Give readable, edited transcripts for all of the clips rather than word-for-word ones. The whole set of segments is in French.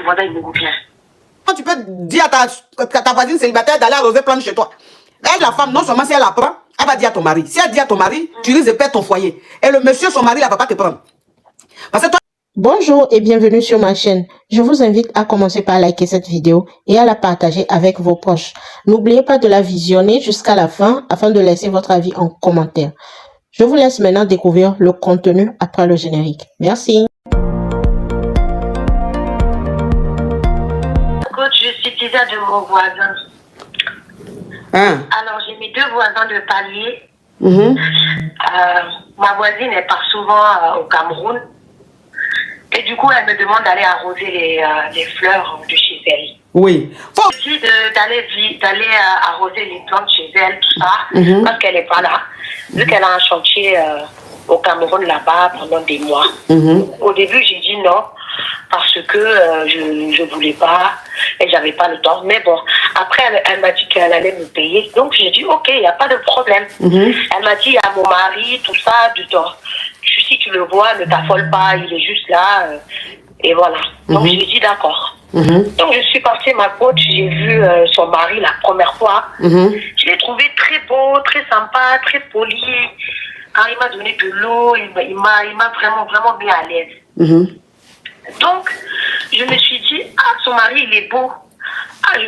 voisin, il me revient. Tu peux dire à ta voisine célibataire d'aller arroser plantes chez toi. Elle, la femme, non seulement si elle apprend, elle va dire à ton mari. Si elle dit à ton mari, tu risques de perdre ton foyer. Et le monsieur, son mari, là, va pas te prendre. Parce que toi... Bonjour et bienvenue sur ma chaîne. Je vous invite à commencer par liker cette vidéo et à la partager avec vos proches. N'oubliez pas de la visionner jusqu'à la fin afin de laisser votre avis en commentaire. Je vous laisse maintenant découvrir le contenu après le générique. Merci. Coach, je suis déjà de mon voisin. Hein? Alors, j'ai mes deux voisins de palier. Mhm. Ma voisine, elle part souvent au Cameroun. Et du coup, elle me demande d'aller arroser les fleurs de chez elle. Oui. Faut aussi d'aller arroser les plantes chez elle, tout ça, parce qu'elle n'est pas là. Vu qu'elle a un chantier au Cameroun là-bas pendant des mois. Au début, j'ai dit non, parce que je ne voulais pas et j'avais pas le temps. Mais bon, après, elle m'a dit qu'elle allait me payer. Donc, j'ai dit ok, il n'y a pas de problème. Elle m'a dit à mon mari, tout ça, du temps. Si tu le vois, ne t'affole pas, il est juste là. Et voilà. Donc, j'ai dit d'accord. Donc, je suis partie, ma coach, j'ai vu son mari la première fois. Je l'ai trouvé très beau, très sympa, très poli. Quand il m'a donné de l'eau, il m'a vraiment mis à l'aise. Donc, je me suis dit, ah, son mari, il est beau. Ah,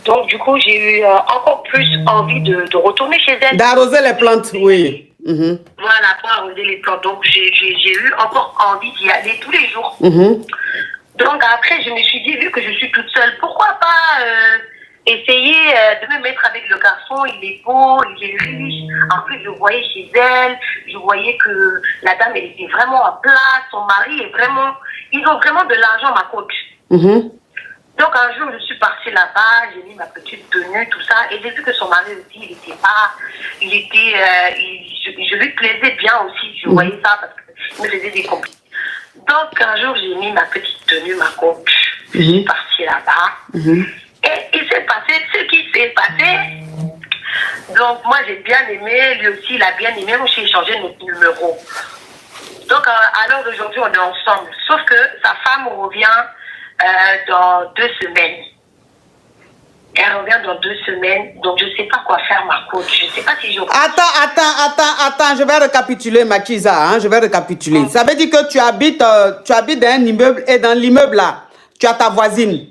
donc, du coup, j'ai eu encore plus envie de retourner chez elle. D'arroser les plantes, oui. Voilà, pour arroser les plantes. Donc, j'ai eu encore envie d'y aller tous les jours. Donc, après, je me suis dit, vu que je suis toute seule, pourquoi pas essayer de me mettre avec le garçon. Il est beau, il est riche. En plus, je voyais chez elle, je voyais que la dame, elle était vraiment en place. Son mari est vraiment... Ils ont vraiment de l'argent, ma coach. Donc, un jour, je suis partie là-bas, j'ai mis ma petite tenue, tout ça, et j'ai vu que son mari aussi, il était pas, je lui plaisais bien aussi, je voyais ça parce qu'il me faisait des compliments. Donc, un jour, j'ai mis ma petite tenue, ma coach, je suis partie là-bas, et il s'est passé ce qui s'est passé. Donc, moi, j'ai bien aimé, lui aussi, il a bien aimé, on s'est échangé notre numéro. Donc, à l'heure d'aujourd'hui, on est ensemble, sauf que sa femme revient dans 2 semaines. Elle revient dans 2 semaines. Donc, je ne sais pas quoi faire, ma coach. Je ne sais pas si je... Attends. Je vais récapituler, Machiza. Hein, je vais récapituler. Ça veut dire que tu habites dans un immeuble et dans l'immeuble là, tu as ta voisine.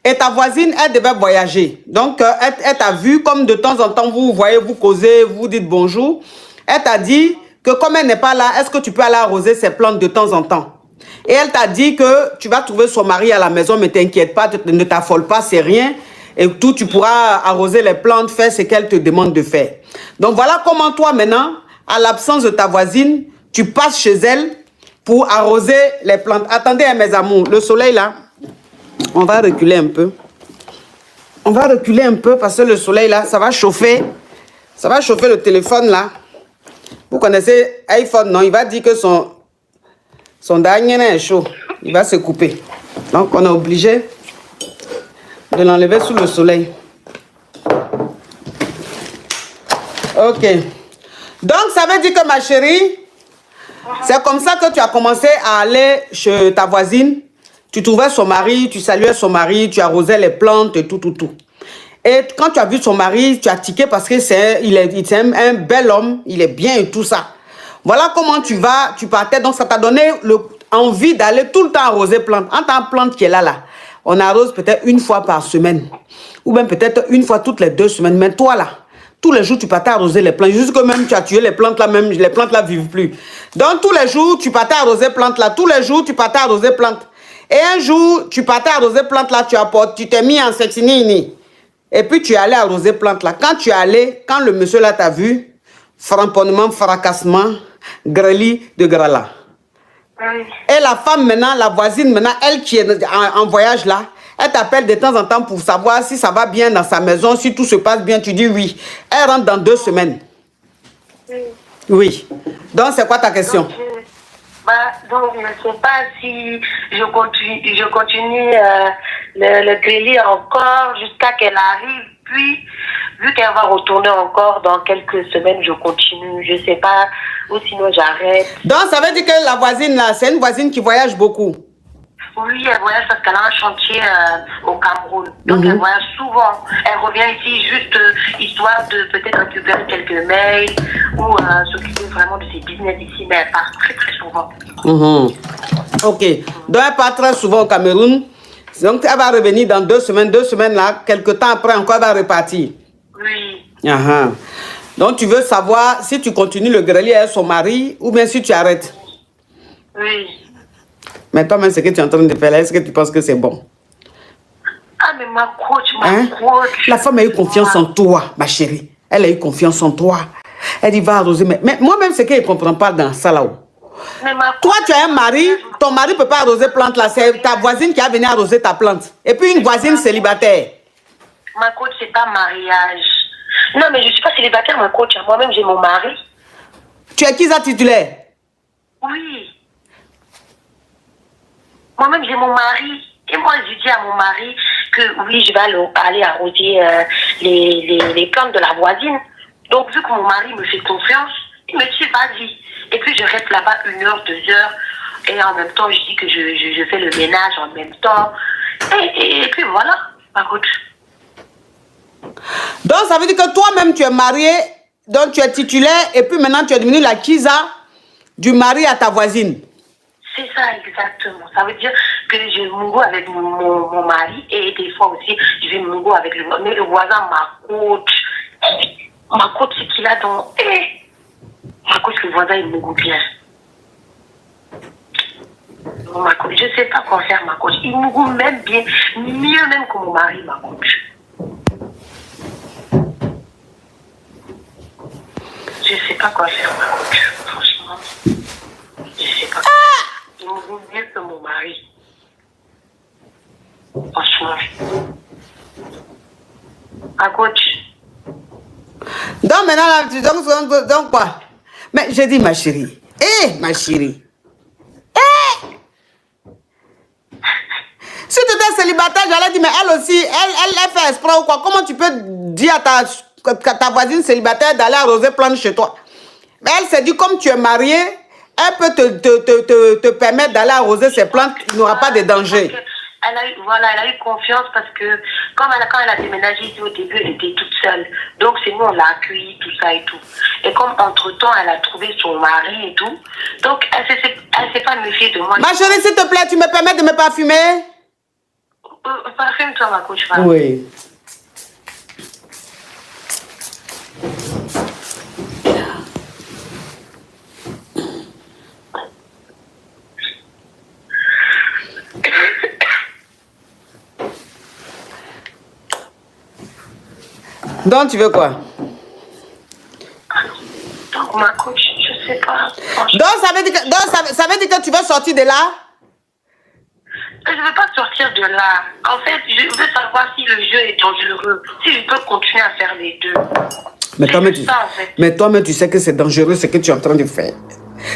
Et ta voisine, elle devait voyager. Donc, elle t'a vu comme de temps en temps, vous voyez, vous causez, vous dites bonjour. Elle t'a dit que comme elle n'est pas là, est-ce que tu peux aller arroser ses plantes de temps en temps? Et elle t'a dit que tu vas trouver son mari à la maison, mais t'inquiète pas, ne t'affole pas, c'est rien. Et tout, tu pourras arroser les plantes, faire ce qu'elle te demande de faire. Donc voilà comment toi maintenant, à l'absence de ta voisine, tu passes chez elle pour arroser les plantes. Attendez, hein, mes amours, le soleil là, on va reculer un peu. On va reculer un peu parce que le soleil là, ça va chauffer. Ça va chauffer le téléphone là. Vous connaissez iPhone, non? Il va dire que son dernier est chaud, il va se couper. Donc, on est obligé de l'enlever sous le soleil. Ok. Donc, ça veut dire que ma chérie, c'est comme ça que tu as commencé à aller chez ta voisine. Tu trouvais son mari, tu saluais son mari, tu arrosais les plantes et tout. Et quand tu as vu son mari, tu as tiqué parce que c'est un bel homme, il est bien et tout ça. Voilà comment tu partais. Donc, ça t'a donné envie d'aller tout le temps arroser plantes. En tant que plante qui est là, on arrose peut-être une fois par semaine. Ou même peut-être une fois toutes les 2 semaines. Mais toi, là, tous les jours, tu partais arroser les plantes. Jusque même, tu as tué les plantes là, même les plantes là ne vivent plus. Donc, tous les jours, tu partais arroser plantes là. Tous les jours, tu partais arroser plantes. Et un jour, tu partais arroser plantes là, tu t'es mis en sexinini. Et puis, tu es allé arroser plantes là. Quand tu es allé, quand le monsieur là t'a vu, framponnement, fracassement, greli de grala. Et la femme maintenant, la voisine maintenant, elle qui est en voyage là, elle t'appelle de temps en temps pour savoir si ça va bien dans sa maison, si tout se passe bien, tu dis oui. Elle rentre dans 2 semaines. Oui. Donc, c'est quoi ta question? Donc, je ne sais pas si je continue le griller encore jusqu'à qu'elle arrive. Puis, vu qu'elle va retourner encore dans quelques semaines, je continue. Je ne sais pas. Ou sinon, j'arrête. Donc, ça veut dire que la voisine là, c'est une voisine qui voyage beaucoup. Oui, elle voyage parce qu'elle a un chantier au Cameroun. Donc, elle voyage souvent. Elle revient ici juste histoire de peut-être récupérer quelques mails ou s'occuper vraiment de ses business ici. Mais elle part très, très souvent. Ok. Donc, elle part très souvent au Cameroun. Donc, elle va revenir dans 2 semaines. 2 semaines là, quelques temps après, encore, elle va repartir. Oui. Donc, tu veux savoir si tu continues le grelier avec son mari ou bien si tu arrêtes. Oui. Mais toi-même, ce que tu es en train de faire là, est-ce que tu penses que c'est bon? Ah, mais ma coach, coach. La femme a eu confiance en toi, ma chérie. Elle a eu confiance en toi. Elle dit, va arroser. Mais moi-même, ce qu'elle ne comprend pas dans ça là-haut. Toi, tu as un mari, ton mari ne peut pas arroser plante là. C'est ta voisine qui a venu arroser ta plante. Et puis une voisine célibataire. Ma coach, c'est pas mariage. Non, mais je ne suis pas célibataire, ma coach. Moi-même, j'ai mon mari. Tu es qui ça titulaire? Oui. Moi-même, j'ai mon mari. Et moi, je dis à mon mari que oui, je vais aller arroser les plantes de la voisine. Donc, vu que mon mari me fait confiance, il me dit, vas-y. Et puis, je reste là-bas 1 heure, 2 heures. Et en même temps, je dis que je fais le ménage en même temps. Et puis, voilà, ma coach. Donc, ça veut dire que toi-même, tu es marié, donc tu es titulaire, et puis maintenant, tu es devenu la Kiza du mari à ta voisine. C'est ça, exactement. Ça veut dire que je m'engo avec mon mari, et des fois aussi, je vais m'engo avec le voisin, ma coach. Ma coach, c'est qu'il a dans... ma coach, le voisin, il m'engo bien. Ma coach, je ne sais pas quoi faire, ma coach. Il m'engo même bien, mieux même que mon mari, ma coach. Je ne sais pas quoi faire, ma coach. Franchement, je ne sais pas. Il me vaut mieux que mon mari. Franchement. Ma coach. Donc maintenant, là, donc quoi? Mais j'ai dit, ma chérie. Ma chérie. Si tu étais célibataire, j'allais dire, mais elle aussi, elle fait espoir ou quoi? Comment tu peux dire à ta voisine célibataire d'aller arroser plante chez toi? Mais elle s'est dit, comme tu es mariée, elle peut te permettre d'aller arroser ses plantes, il n'y aura pas de danger. Elle a eu confiance parce que quand elle a déménagé ici au début, elle était toute seule. Donc c'est nous, on l'a accueillie, tout ça et tout. Et comme entre-temps, elle a trouvé son mari et tout, donc elle s'est pas méfiée de moi. Ma chérie, s'il te plaît, tu me permets de me parfumer? Parfume-toi, ma coach. Oui. Donc, tu veux quoi? Donc, ma coach, je sais pas. Donc, ça veut dire que tu veux sortir de là? Je ne veux pas sortir de là. En fait, je veux savoir si le jeu est dangereux. Si je peux continuer à faire les deux. Mais toi-même, tu sais que c'est dangereux ce que tu es en train de faire.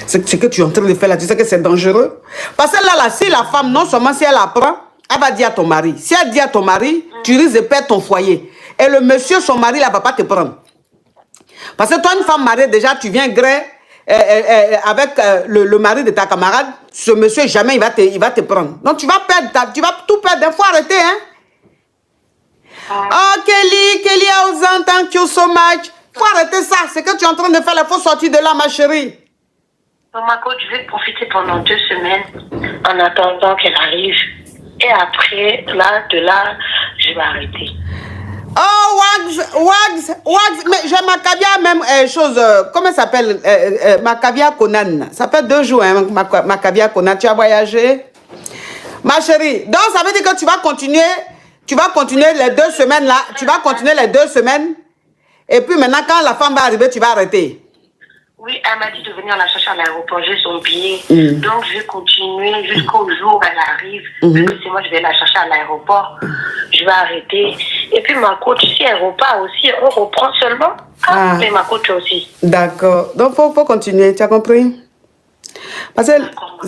Ce que tu es en train de faire là, tu sais que c'est dangereux. Parce que là, si la femme, non seulement si elle apprend, elle va dire à ton mari. Si elle dit à ton mari, tu risques de perdre ton foyer. Et le monsieur, son mari, là, va pas te prendre. Parce que toi, une femme mariée, déjà, tu viens gré avec le mari de ta camarade. Ce monsieur, jamais il va te prendre. Donc, tu vas tout perdre. Il faut arrêter, hein. Oh, Kelly, I thank you so much. Il faut arrêter ça. C'est que tu es en train de faire. Il faut sortir de là, ma chérie. Ma coach, je vais profiter pendant 2 semaines en attendant qu'elle arrive. Et après, de là, je vais arrêter. Oh, Wags, mais j'ai Macavia même chose, comment ça s'appelle, Macavia Conan. Ça fait 2 jours, hein, Macavia Conan, tu as voyagé? Ma chérie, donc ça veut dire que tu vas continuer les 2 semaines là, tu vas continuer les 2 semaines, et puis maintenant quand la femme va arriver, tu vas arrêter. Oui, elle m'a dit de venir la chercher à l'aéroport, j'ai son billet. Donc, je vais continuer jusqu'au jour où elle arrive. Parce que c'est moi, je vais la chercher à l'aéroport. Je vais arrêter. Et puis, ma coach, si elle repart aussi, on reprend seulement. Mais ma coach aussi. D'accord. Donc, faut continuer. Tu as compris? Parce que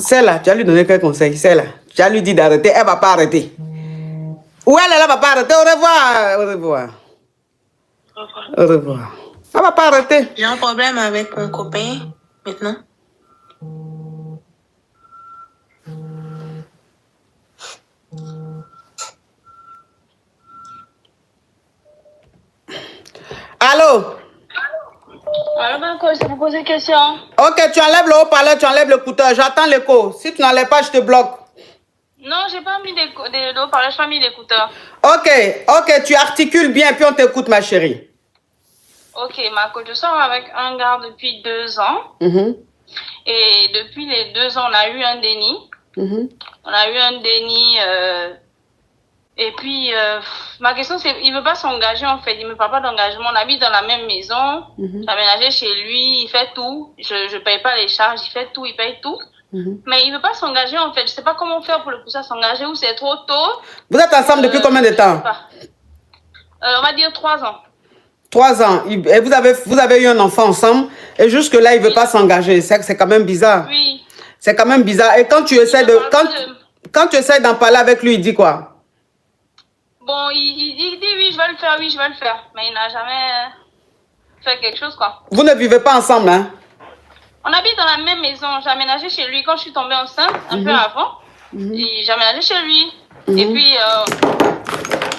celle-là, tu as lui donné quel conseil? Celle-là, tu as lui dit d'arrêter. Elle ne va pas arrêter. Ou elle ne va pas arrêter. Au revoir. Au revoir. Au revoir. Elle va pas arrêter. J'ai un problème avec mon copain maintenant. Marco, je vais vous poser une question. Ok, tu enlèves le haut-parleur, tu enlèves l'écouteur. J'attends l'écho. Si tu n'enlèves pas, je te bloque. Non, j'ai pas mis de haut-parleur, j'ai pas mis d'écouteur. Ok, tu articules bien, puis on t'écoute, ma chérie. Ok, Marco, je sors avec un gars depuis 2 ans. Et depuis les 2 ans, on a eu un déni. On a eu un déni. Et puis, ma question, c'est, il veut pas s'engager, en fait. Il me parle pas d'engagement. On habite dans la même maison. J'ai aménagé chez lui. Il fait tout. Je paye pas les charges. Il fait tout. Il paye tout. Mais il veut pas s'engager, en fait. Je sais pas comment faire pour le pousser à s'engager ou c'est trop tôt. Vous êtes ensemble depuis combien de temps? On va dire 3 ans. 3 ans. Et vous avez eu un enfant ensemble. Et jusque-là, il veut pas s'engager. C'est quand même bizarre. Oui. C'est quand même bizarre. Et quand tu essaies quand tu essaies d'en parler avec lui, il dit quoi? Bon, il dit oui, je vais le faire, oui, je vais le faire. Mais il n'a jamais fait quelque chose, quoi. Vous ne vivez pas ensemble, hein? On habite dans la même maison. J'ai aménagé chez lui quand je suis tombée enceinte, un peu avant. J'ai aménagé chez lui. Et puis,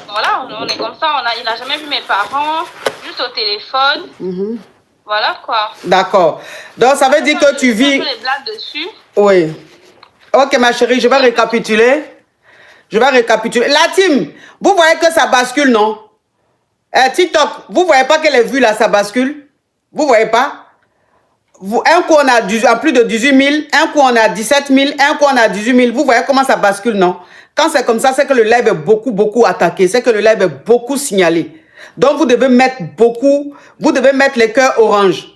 voilà, on est comme ça. Il n'a jamais vu mes parents, juste au téléphone. Voilà, quoi. D'accord. Donc, ça veut dire que tu vis... les blagues dessus. Oui. Ok, ma chérie, je vais récapituler. La team, vous voyez que ça bascule, non? TikTok, vous voyez pas que les vues là, ça bascule? Vous voyez pas? Un coup, on a plus de 18 000, un coup, on a 17 000, un coup, on a 18 000. Vous voyez comment ça bascule, non? Quand c'est comme ça, c'est que le live est beaucoup attaqué. C'est que le live est beaucoup signalé. Donc, vous devez mettre les cœurs orange.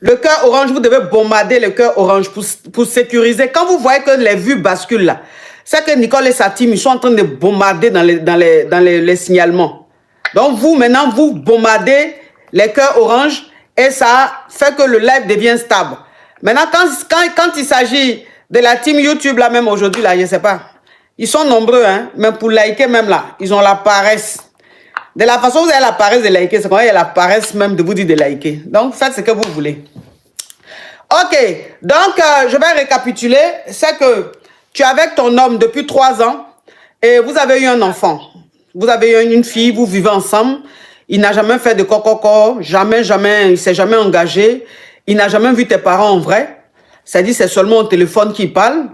Le cœur orange, vous devez bombarder le cœur orange pour sécuriser. Quand vous voyez que les vues basculent là, c'est que Nicole et sa team, ils sont en train de bombarder dans les signalements. Donc, vous, maintenant, vous bombardez les cœurs orange et ça fait que le live devient stable. Maintenant, quand il s'agit de la team YouTube, là, même aujourd'hui, là, je ne sais pas. Ils sont nombreux, hein, mais pour liker même là, ils ont la paresse. De la façon dont vous avez la paresse de liker, c'est qu'on a la paresse même de vous dire de liker. Donc, faites ce que vous voulez. Ok, donc, je vais récapituler. C'est que tu es avec ton homme depuis 3 ans et vous avez eu un enfant. Vous avez eu une fille, vous vivez ensemble. Il n'a jamais fait de coco, jamais, il ne s'est jamais engagé. Il n'a jamais vu tes parents en vrai. C'est-à-dire c'est seulement au téléphone qu'il parle.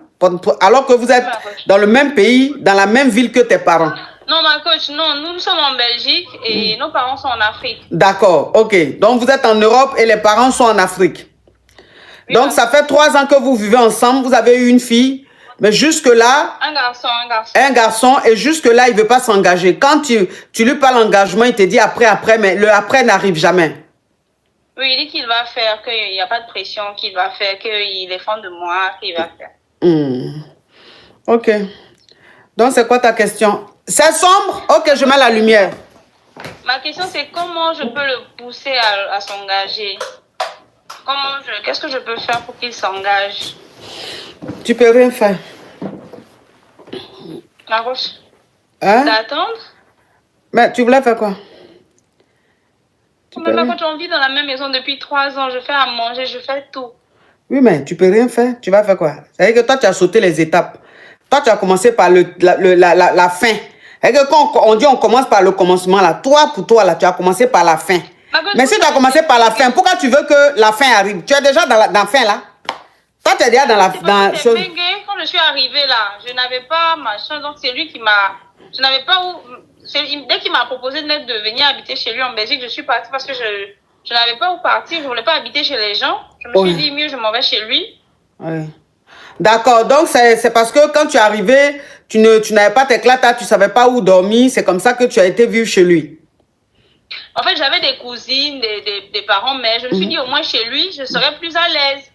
Alors que vous êtes dans le même pays, dans la même ville que tes parents. Non, ma coach, non, nous sommes en Belgique et nos parents sont en Afrique. D'accord, ok. Donc vous êtes en Europe et les parents sont en Afrique. Oui, donc ça fait 3 ans que vous vivez ensemble, vous avez eu une fille, mais jusque-là... Un garçon. Un garçon, et jusque-là, il ne veut pas s'engager. Quand tu lui parles d'engagement, il te dit après, mais le après n'arrive jamais. Oui, il dit qu'il va faire, qu'il n'y a pas de pression, qu'il va faire, qu'il est fan de moi, qu'il va faire. Ok. Donc c'est quoi ta question? C'est sombre? Ok, je mets la lumière. Ma question, c'est comment je peux le pousser à s'engager? Qu'est-ce que je peux faire pour qu'il s'engage? Tu peux rien faire. Marcos, hein? D'attendre? Mais tu voulais faire quoi? Mais Marcos, on vit dans la même maison depuis 3 ans. Je fais à manger, je fais tout. Oui, mais tu peux rien faire. Tu vas faire quoi? C'est-à-dire que toi, tu as sauté les étapes. Toi, tu as commencé par la fin. C'est-à-dire que quand on dit on commence par le commencement, là, toi, pour toi, là, tu as commencé par la fin. Mais si tu as commencé par la fin, pourquoi tu veux que la fin arrive? Tu es déjà dans la fin, là? Toi, tu es déjà dans la... Quand je suis arrivée, là, je n'avais pas machin. Donc, c'est lui qui m'a... Je n'avais pas où... Dès qu'il m'a proposé de venir habiter chez lui en Belgique, je suis partie parce que je n'avais pas où partir. Je ne voulais pas habiter chez les gens. Je me suis dit, mieux, je m'en vais chez lui. Oui. D'accord. Donc, c'est parce que quand tu es arrivé, tu n'avais pas tes clatas, tu ne savais pas où dormir. C'est comme ça que tu as été vivre chez lui. En fait, j'avais des cousines, des parents, mais je me suis dit, au moins chez lui, je serais plus à l'aise.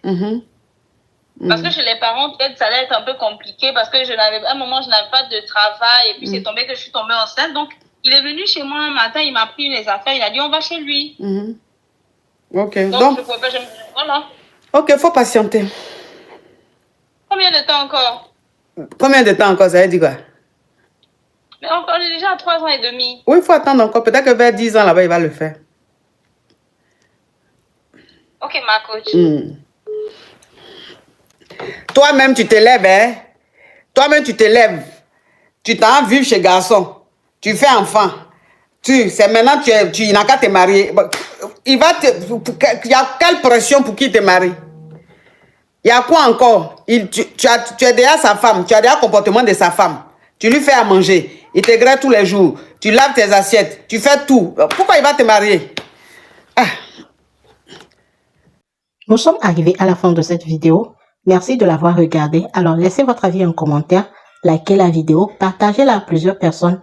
Parce que chez les parents, peut-être, ça allait être un peu compliqué parce que à un moment, je n'avais pas de travail et puis c'est tombé que je suis tombée enceinte. Donc, il est venu chez moi un matin, il m'a pris les affaires, il a dit, on va chez lui. Ok. Donc, je pouvais pas, voilà. Ok, il faut patienter. Combien de temps encore? Combien de temps encore, ça veut dire quoi? Mais on est déjà à 3 ans et demi. Oui, il faut attendre encore. Peut-être que vers 10 ans, là-bas, il va le faire. Ok, ma coach. Toi-même, tu te lèves, hein? Toi-même, tu te lèves. Tu t'en vas vivre chez garçon. Tu fais enfant. C'est maintenant, tu n'as qu'à te marier. il y a quelle pression pour qu'il te marie? Il y a quoi encore? Tu es déjà sa femme, tu as déjà le comportement de sa femme. Tu lui fais à manger, il te gratte tous les jours, tu laves tes assiettes, tu fais tout. Pourquoi il va te marier? Ah. Nous sommes arrivés à la fin de cette vidéo. Merci de l'avoir regardée. Alors, laissez votre avis en commentaire, likez la vidéo, partagez-la à plusieurs personnes.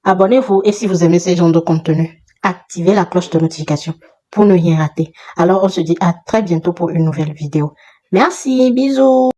Abonnez-vous et si vous aimez ce genre de contenu, activez la cloche de notification pour ne rien rater. Alors, on se dit à très bientôt pour une nouvelle vidéo. Merci, bisous.